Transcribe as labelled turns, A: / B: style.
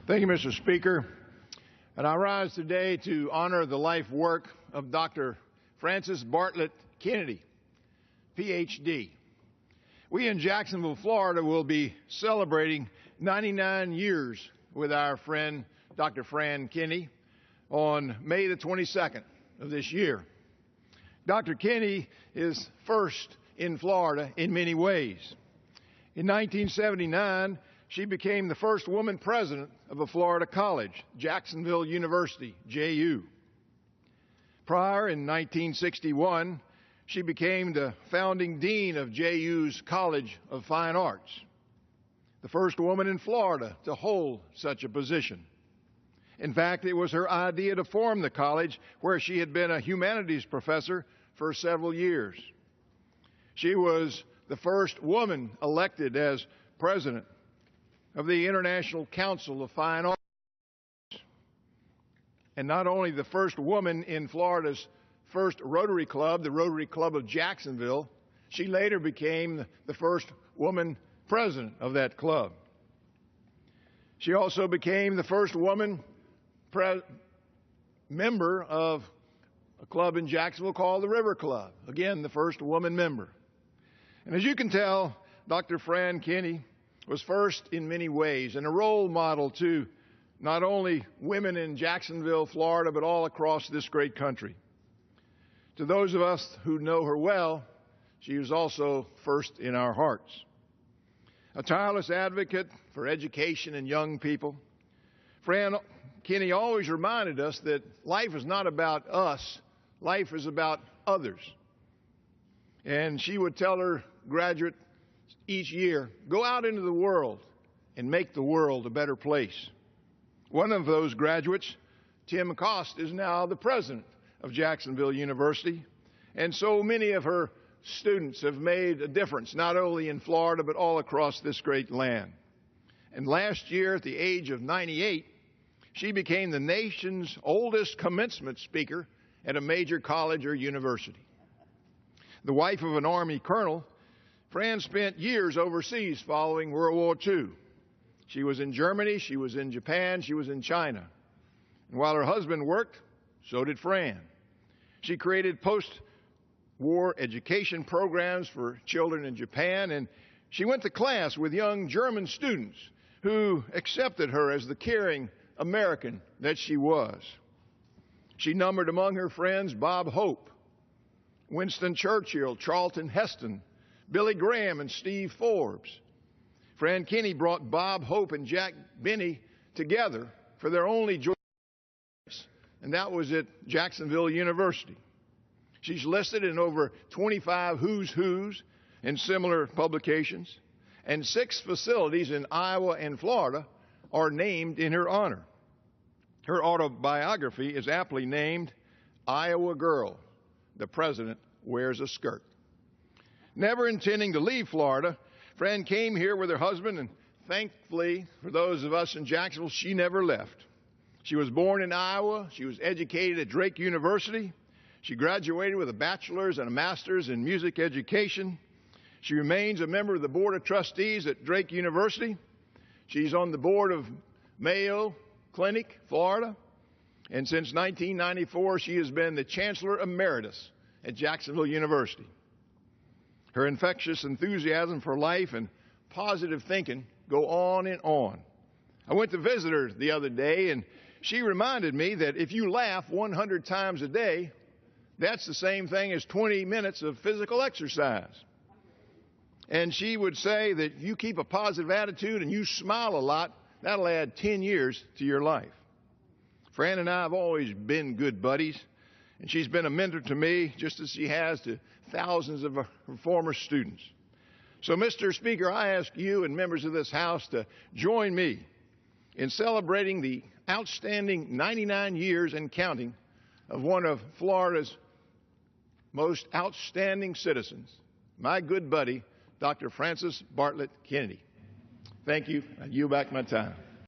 A: Thank you, Mr. Speaker. And I rise today to honor the life work of Dr. Frances Bartlett Kennedy, Ph.D. We in Jacksonville, Florida will be celebrating 99 years with our friend Dr. Fran Kinne on May the 22nd of this year. Dr. Kinne is first in Florida in many ways. In 1979, she became the first woman president of a Florida college, Jacksonville University, JU. Prior, in 1961, she became the founding dean of JU's College of Fine Arts, the first woman in Florida to hold such a position. In fact, it was her idea to form the college, where she had been a humanities professor for several years. She was the first woman elected as president of the International Council of Fine Arts, and not only the first woman in Florida's first Rotary Club, the Rotary Club of Jacksonville, she later became the first woman president of that club. She also became the first woman member of a club in Jacksonville called the River Club. Again, the first woman member. And as you can tell, Dr. Fran Kinne was first in many ways and a role model to not only women in Jacksonville, Florida, but all across this great country. To those of us who know her well, she was also first in our hearts. A tireless advocate for education and young people, Fran Kinne always reminded us that life is not about us, life is about others. And she would tell her graduate each year, go out into the world and make the world a better place. One of those graduates, Tim Cost, is now the president of Jacksonville University, and so many of her students have made a difference, not only in Florida, but all across this great land. And last year, at the age of 98, she became the nation's oldest commencement speaker at a major college or university. The wife of an Army colonel, Fran spent years overseas following World War II. She was in Germany, she was in Japan, she was in China. And while her husband worked, so did Fran. She created post-war education programs for children in Japan, and she went to class with young German students who accepted her as the caring American that she was. She numbered among her friends Bob Hope, Winston Churchill, Charlton Heston, Billy Graham, and Steve Forbes. Fran Kinne brought Bob Hope and Jack Benny together for their only joint experience, and that was at Jacksonville University. She's listed in over 25 Who's Who's and similar publications, and 6 facilities in Iowa and Florida are named in her honor. Her autobiography is aptly named Iowa Girl, the President Wears a Skirt. Never intending to leave Florida, Fran came here with her husband, and thankfully for those of us in Jacksonville, she never left. She was born in Iowa. She was educated at Drake University. She graduated with a bachelor's and a master's in music education. She remains a member of the Board of Trustees at Drake University. She's on the board of Mayo Clinic, Florida. And since 1994, she has been the Chancellor Emeritus at Jacksonville University. Her infectious enthusiasm for life and positive thinking go on and on. I went to visit her the other day, and she reminded me that if you laugh 100 times a day, that's the same thing as 20 minutes of physical exercise. And she would say that if you keep a positive attitude and you smile a lot, that'll add 10 years to your life. Fran and I have always been good buddies, and she's been a mentor to me just as she has to thousands of her former students. So, Mr. Speaker, I ask you and members of this House to join me in celebrating the outstanding 99 years and counting of one of Florida's most outstanding citizens, my good buddy, Dr. Frances Bartlett Kennedy. Thank you. I yield back my time.